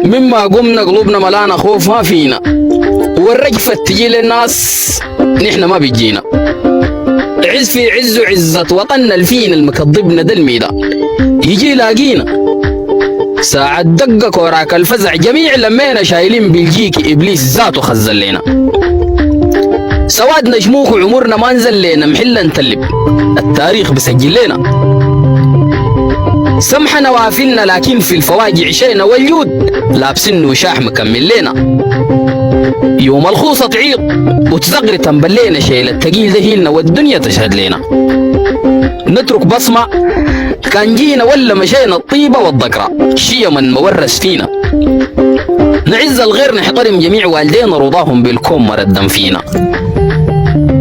مما قمنا قلوبنا ملانا خوف ما فينا، والرجفة تجي للناس نحن ما بيجينا. عز في عز وعزة وطننا الفين المكذبنا ده الميدا يجي لاقينا. ساعة دقك وراك الفزع جميع لمينا شايلين بلجيك إبليس ذاته خزل لنا. سواد نجموك وعمرنا ما نزل لنا محلا نتلب التاريخ بسجل لنا. سمح نوافلنا لكن في الفواجع عشينا، واليود لابسن وشاح مكمل لنا. يوم الخوصة تعيق وتزغر تنبلينا شيل التقيل دهيلنا والدنيا تشهد لنا. نترك بصمة كان جينا ولا مشينا الطيبة والذكرى شيء من مورس فينا. نعز الغير نحترم جميع والدينا رضاهم بالكون مردا فينا.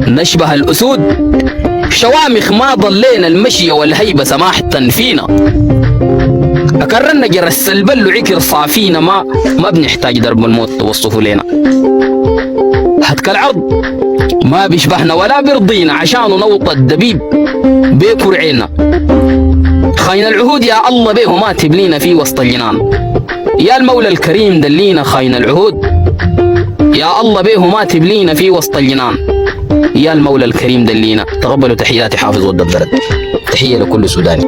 نشبه الأسود شوامخ ما ضلينا المشي والهيبة سماحة فينا. أكررنا جرس البل وعكر صافينا ما بنحتاج درب الموت توصفوا لنا. هتك العرض ما بيشبهنا ولا بيرضينا عشان نوط الدبيب بيكر عينا. خاين العهود يا الله بيه ما تبلينا في وسط الجنان. يا المولى الكريم دلينا خاين العهود يا الله بيه ما تبلينا في وسط الجنان. يا المولى الكريم دلينا. تقبلوا تحياتي حافظ ود البلد. تحية لكل سوداني.